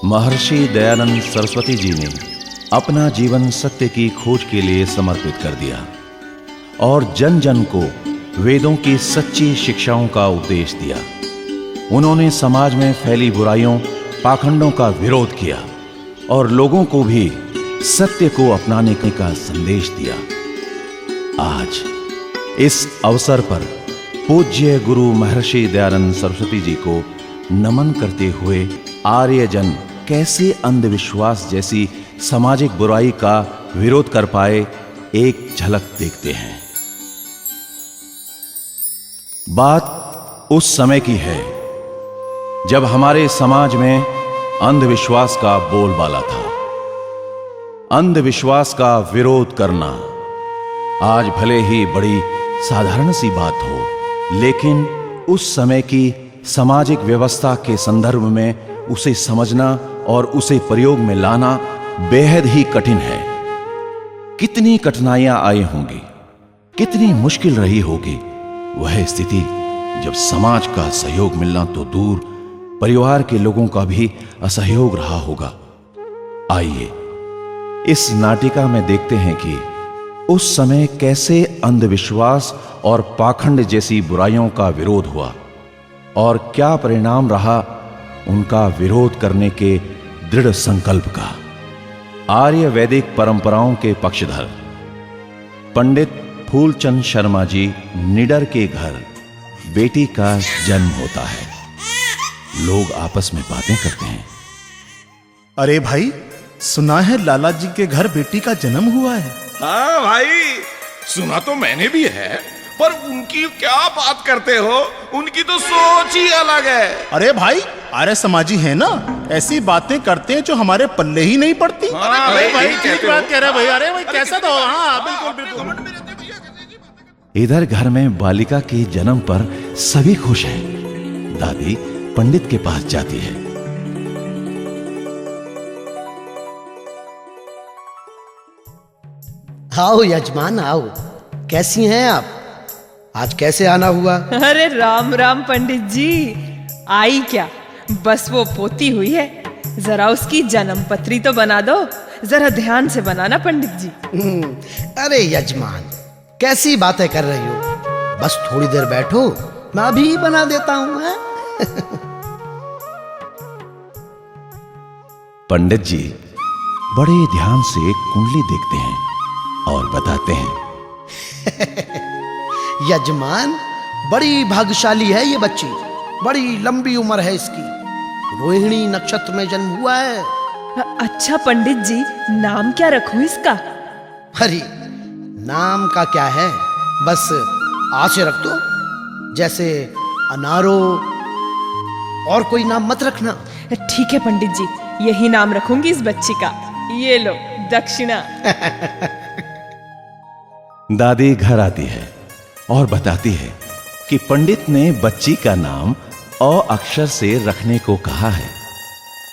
महर्षि दयानंद सरस्वती जी ने अपना जीवन सत्य की खोज के लिए समर्पित कर दिया और जन जन को वेदों की सच्ची शिक्षाओं का उपदेश दिया। उन्होंने समाज में फैली बुराइयों, पाखंडों का विरोध किया और लोगों को भी सत्य को अपनाने का संदेश दिया। आज इस अवसर पर पूज्य गुरु महर्षि दयानंद सरस्वती जी को नमन करते हुए आर्यजन कैसे अंधविश्वास जैसी सामाजिक बुराई का विरोध कर पाए, एक झलक देखते हैं। बात उस समय की है जब हमारे समाज में अंधविश्वास का बोलबाला था। अंधविश्वास का विरोध करना आज भले ही बड़ी साधारण सी बात हो, लेकिन उस समय की सामाजिक व्यवस्था के संदर्भ में उसे समझना और उसे प्रयोग में लाना बेहद ही कठिन है। कितनी कठिनाइयां आई होंगी, कितनी मुश्किल रही होगी वह स्थिति जब समाज का सहयोग मिलना तो दूर, परिवार के लोगों का भी असहयोग रहा होगा। आइए इस नाटिका में देखते हैं कि उस समय कैसे अंधविश्वास और पाखंड जैसी बुराइयों का विरोध हुआ और क्या परिणाम रहा उनका विरोध करने के दृढ़ संकल्प का। आर्य वैदिक परंपराओं के पक्षधर पंडित फूलचंद शर्मा जी निडर के घर बेटी का जन्म होता है। लोग आपस में बातें करते हैं। अरे भाई, सुना है लाला जी के घर बेटी का जन्म हुआ है। हाँ भाई, सुना तो मैंने भी है, पर उनकी क्या बात करते हो, उनकी तो सोच ही अलग है। अरे भाई, आर्य समाजी है ना, ऐसी बातें करते हैं जो हमारे पल्ले ही नहीं पड़ती। अरे भाई, ठीक बात कह रहे भाई। अरे भाई कैसा तो, हाँ बिल्कुल बिल्कुल। इधर घर में बालिका के जन्म पर सभी खुश हैं। दादी पंडित के पास जाती है। आओ यजमान आओ, कैसी हैं आप? आज कैसे आना हुआ? अरे राम राम पंडित जी, आई क्या, बस वो पोती हुई है, जरा उसकी जन्म पत्री तो बना दो, जरा ध्यान से बनाना पंडित जी। अरे यजमान, कैसी बातें कर रही हो? बस थोड़ी देर बैठो, मैं अभी बना देता हूं। है? पंडित जी बड़े ध्यान से कुंडली देखते हैं और बताते हैं। यजमान, बड़ी भाग्यशाली है ये बच्ची, बड़ी लंबी उम्र है इसकी, रोहिणी नक्षत्र में जन्म हुआ है। अच्छा पंडित जी, नाम क्या रखूं इसका? अरे नाम का क्या है, बस आ से रख दो, जैसे अनारो, और कोई नाम मत रखना। ठीक है पंडित जी, यही नाम रखूंगी इस बच्ची का। ये लो दक्षिणा। दादी घर आती है और बताती है कि पंडित ने बच्ची का नाम अ अक्षर से रखने को कहा है।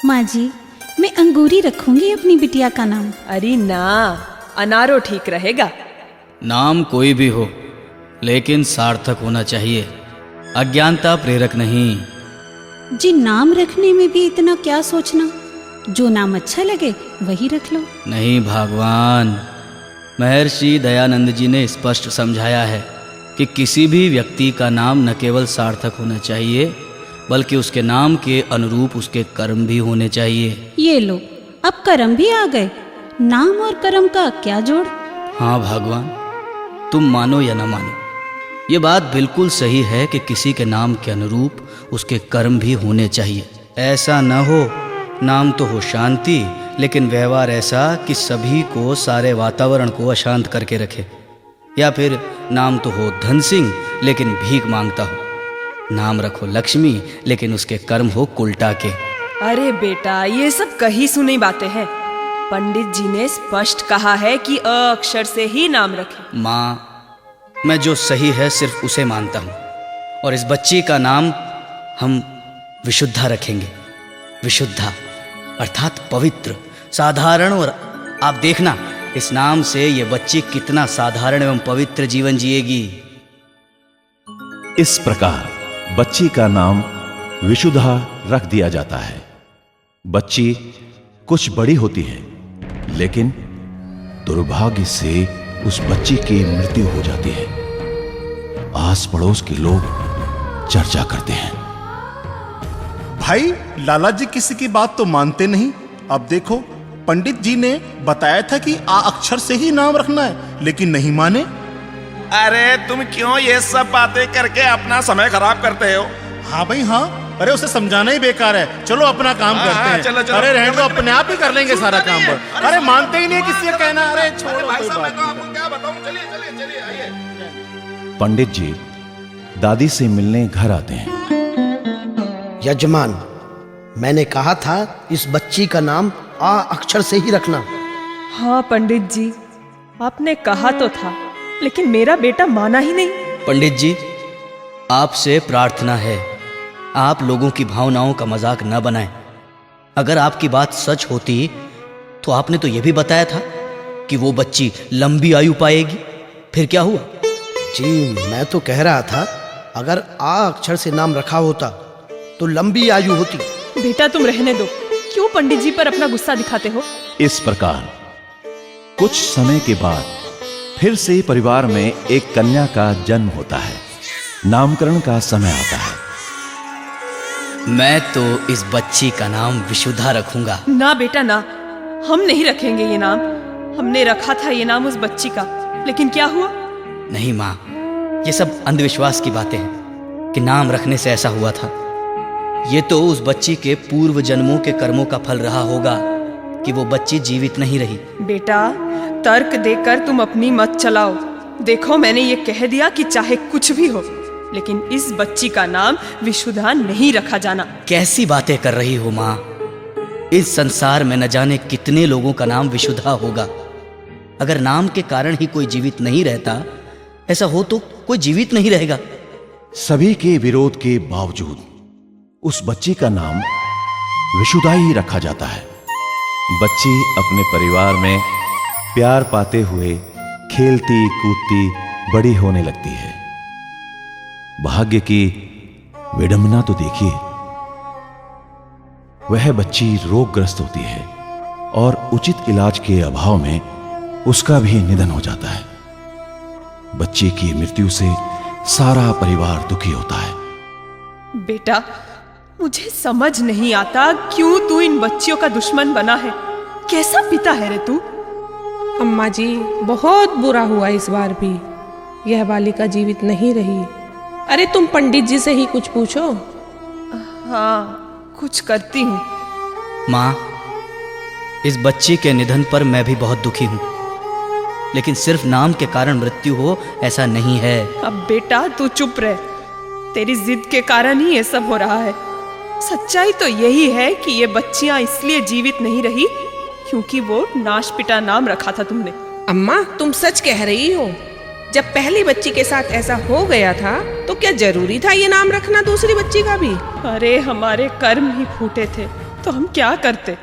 माँ जी, मैं अंगूरी रखूंगी अपनी बिटिया का नाम। अरे ना, अनारो ठीक रहेगा। नाम कोई भी हो, लेकिन सार्थक होना चाहिए, अज्ञानता प्रेरक नहीं। जी, नाम रखने में भी इतना क्या सोचना, जो नाम अच्छा लगे वही रख लो। नहीं भगवान, महर्षि दयानंद जी ने स्पष्ट समझाया है कि किसी भी व्यक्ति का नाम न केवल सार्थक होना चाहिए, बल्कि उसके नाम के अनुरूप उसके कर्म भी होने चाहिए। ये लो, अब कर्म भी आ गए। नाम और कर्म का क्या जोड़? हाँ भगवान, तुम मानो या न मानो, ये बात बिल्कुल सही है कि किसी के नाम के अनुरूप उसके कर्म भी होने चाहिए। ऐसा न हो नाम तो हो शांति, लेकिन व्यवहार ऐसा कि सभी को, सारे वातावरण को अशांत करके रखे। या फिर नाम तो हो धन सिंह, लेकिन भीख मांगता हो। नाम रखो लक्ष्मी, लेकिन उसके कर्म हो कुलटा के। अरे बेटा, ये सब कही सुनी बातें हैं। पंडित जी ने स्पष्ट कहा है कि अ अक्षर से ही नाम रखें। माँ, मैं जो सही है सिर्फ उसे मानता हूँ, और इस बच्ची का नाम हम विशुद्धा रखेंगे। विशुद्धा अर्थात पवित्र, साधारण। और आप देखना, इस नाम से ये बच्ची कितना साधारण एवं पवित्र जीवन जिएगी। इस प्रकार बच्ची का नाम विशुद्धा रख दिया जाता है। बच्ची कुछ बड़ी होती है, लेकिन दुर्भाग्य से उस बच्ची की मृत्यु हो जाती है। आस पड़ोस के लोग चर्चा करते हैं। भाई लाला जी किसी की बात तो मानते नहीं। अब देखो, पंडित जी ने बताया था कि आ अक्षर से ही नाम रखना है, लेकिन नहीं माने। अरे तुम क्यों ये सब बातें करके अपना समय खराब करते हो? हाँ भाई हाँ, अरे उसे समझाना ही बेकार है। चलो अपना काम हाँ, करते हैं। चलो, चलो। अरे रहने दो, अपने आप ही कर लेंगे सारा काम। अरे मानते ही नहीं किसी का कहना। अरे छोड़ो, भाई कोई साहब, बात मैं तो नहीं। आपको क्या बताऊं? चलिए चलिए चलिए, आइए। पंडित जी दादी से मिलने घर आते हैं। यजमान, मैंने कहा था इस बच्ची का नाम आ अक्षर से ही रखना। हाँ पंडित जी, आपने कहा तो था, लेकिन मेरा बेटा माना ही नहीं। पंडित जी, आपसे प्रार्थना है, आप लोगों की भावनाओं का मजाक न बनाएं। अगर आपकी बात सच होती तो आपने तो यह भी बताया था कि वो बच्ची लंबी आयु पाएगी। फिर क्या हुआ? जी, मैं तो कह रहा था अगर आ अक्षर से नाम रखा होता तो लंबी आयु होती। बेटा तुम रहने दो, क्यों पंडित जी पर अपना गुस्सा दिखाते हो? इस प्रकार कुछ समय के बाद फिर से परिवार में एक कन्या का जन्म होता है। नामकरण का समय आता है। मैं तो इस बच्ची का नाम विशुद्धा रखूंगा। ना बेटा ना, हम नहीं रखेंगे ये नाम। हमने रखा था ये नाम उस बच्ची का, लेकिन क्या हुआ? नहीं माँ, ये सब अंधविश्वास की बातें हैं कि नाम रखने से ऐसा हुआ था। ये तो उस बच्ची के पूर्व जन्मों के कर्मों का फल रहा होगा कि वो बच्ची जीवित नहीं रही। बेटा, तर्क देकर तुम अपनी मत चलाओ। देखो, मैंने ये कह दिया कि चाहे कुछ भी हो, लेकिन इस बच्ची का नाम विशुद्धा नहीं रखा जाना। कैसी बातें कर रही हो माँ? इस संसार में न जाने कितने लोगों का नाम विशुद्धा होगा। अगर नाम के कारण ही कोई जीवित नहीं रहता, ऐसा हो तो कोई जीवित नहीं रहेगा। सभी के विरोध के बावजूद उस बच्ची का नाम विशुद्धा ही रखा जाता है। बच्ची अपने परिवार में प्यार पाते हुए खेलती कूदती बड़ी होने लगती है। भाग्य की विडंबना तो देखिए, वह बच्ची रोगग्रस्त होती है और उचित इलाज के अभाव में उसका भी निधन हो जाता है। बच्ची की मृत्यु से सारा परिवार दुखी होता है। बेटा, मुझे समझ नहीं आता क्यों तू इन बच्चियों का दुश्मन बना है। कैसा पिता है रे तू? अम्मा जी, बहुत बुरा हुआ इस बार भी। यह बालिका जीवित नहीं रही। अरे तुम पंडित जी से ही कुछ पूछो। हाँ, कुछ करती हूँ। माँ, इस बच्ची के निधन पर मैं भी बहुत दुखी हूँ, लेकिन सिर्फ नाम के कारण मृत्यु हो ऐसा नहीं है। अब बेटा तू चुप रह। तेरी जिद के कारण ही ये सब हो रहा है। सच्चाई तो यही है कि ये बच्चियां इसलिए जीवित नहीं रही क्योंकि वो नाशपिटा नाम रखा था तुमने। अम्मा, तुम सच कह रही हो। जब पहली बच्ची के साथ ऐसा हो गया था तो क्या जरूरी था ये नाम रखना दूसरी बच्ची का भी? अरे हमारे कर्म ही फूटे थे तो हम क्या करते।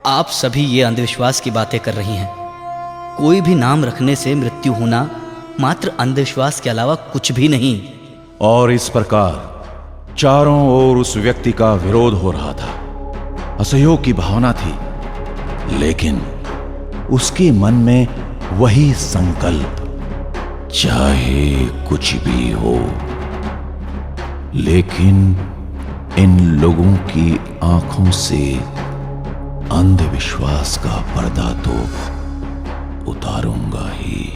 आप सभी ये अंधविश्वास की बातें कर रही हैं। कोई भी नाम रखने से मृत्यु होना मात्र अंधविश्वास के अलावा कुछ भी नहीं। और इस प्रकार चारों ओर उस व्यक्ति का विरोध हो रहा था। असहयोग की भावना थी, लेकिन उसके मन में वही संकल्प, चाहे कुछ भी हो, लेकिन इन लोगों की आंखों से अंधविश्वास का पर्दा तो उतारूंगा ही।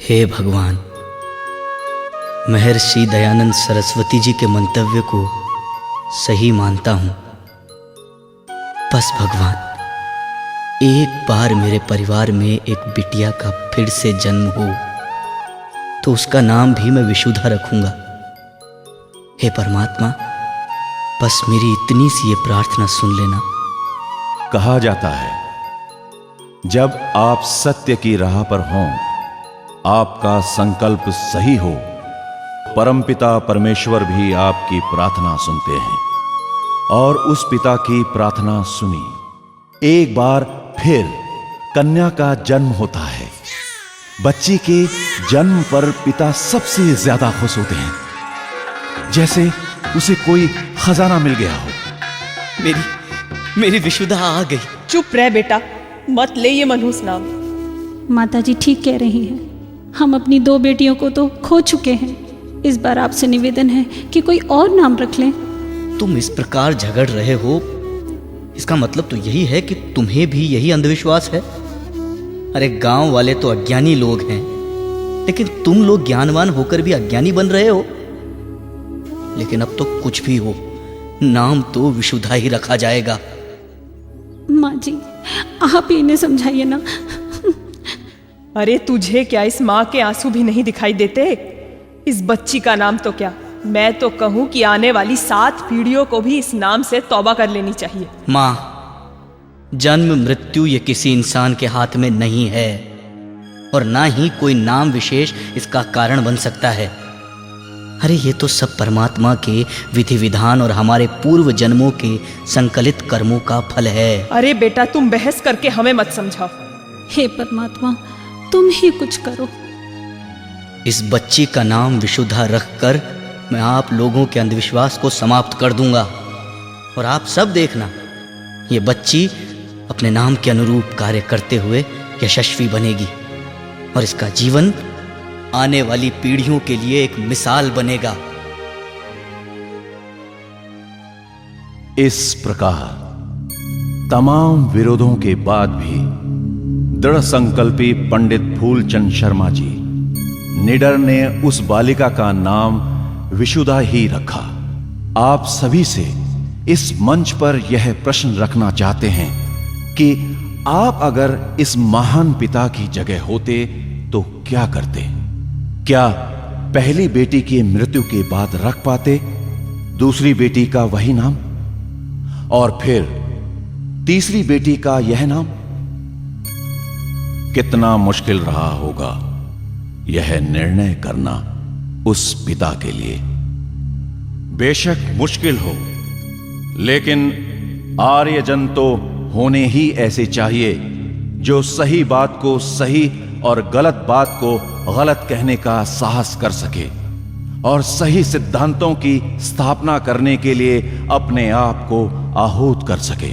हे भगवान, महर्षि दयानंद सरस्वती जी के मंतव्य को सही मानता हूं। बस भगवान, एक बार मेरे परिवार में एक बिटिया का फिर से जन्म हो तो उसका नाम भी मैं विशुद्धा रखूंगा। हे परमात्मा, बस मेरी इतनी सी ये प्रार्थना सुन लेना। कहा जाता है, जब आप सत्य की राह पर हों, आपका संकल्प सही हो, परमपिता परमेश्वर भी आपकी प्रार्थना सुनते हैं। और उस पिता की प्रार्थना सुनी। एक बार फिर कन्या का जन्म होता है। बच्ची के जन्म पर पिता सबसे ज्यादा खुश होते हैं, जैसे उसे कोई खजाना मिल गया हो। मेरी विशुद्धा आ गई। चुप रह बेटा, मत ले ये मनहूस नाम। माताजी ठीक कह रही हैं, हम अपनी 2 बेटियों को तो खो चुके हैं। इस बार आपसे निवेदन है कि कोई और नाम रख लें। तुम इस प्रकार झगड़ रहे हो, इसका मतलब तो यही है कि तुम्हें भी यही अंधविश्वास है। अरे गांव वाले तो अज्ञानी लोग हैं, लेकिन तुम लोग ज्ञानवान होकर भी अज्ञानी बन रहे हो। लेकिन अब तो कुछ भी हो, नाम तो विशुद्धा ही रखा जाएगा। माँ जी, आप ही इन्हें समझाइए ना। अरे तुझे क्या इस माँ के आंसू भी नहीं दिखाई देते? इस बच्ची का नाम तो क्या, मैं तो कहूँ कि आने वाली 7 पीढ़ियों को भी इस नाम से तौबा कर लेनी चाहिए। माँ, जन्म मृत्यु ये किसी इंसान के हाथ में नहीं है, और ना ही कोई नाम विशेष इसका कारण बन सकता है। अरे ये तो सब परमात्मा के विधि विधान और हमारे पूर्व जन्मों के संकलित कर्मों का फल है। अरे बेटा, तुम बहस करके हमें मत समझाओ। हे परमात्मा, तुम ही कुछ करो। इस बच्ची का नाम विशुद्धा रखकर मैं आप लोगों के अंधविश्वास को समाप्त कर दूंगा, और आप सब देखना, ये बच्ची अपने नाम के अनुरूप कार्य करते हुए यशस्वी बनेगी, और इसका जीवन आने वाली पीढ़ियों के लिए एक मिसाल बनेगा। इस प्रकार तमाम विरोधों के बाद भी दृढ़ संकल्पी पंडित फूलचंद शर्मा जी निडर ने उस बालिका का नाम विशुद्धा ही रखा। आप सभी से इस मंच पर यह प्रश्न रखना चाहते हैं कि आप अगर इस महान पिता की जगह होते तो क्या करते? क्या पहली बेटी की मृत्यु के बाद रख पाते दूसरी बेटी का वही नाम, और फिर तीसरी बेटी का यह नाम? कितना मुश्किल रहा होगा यह निर्णय करना उस पिता के लिए। बेशक मुश्किल हो, लेकिन आर्यजन तो होने ही ऐसे चाहिए जो सही बात को सही और गलत बात को गलत कहने का साहस कर सके, और सही सिद्धांतों की स्थापना करने के लिए अपने आप को आहूत कर सके।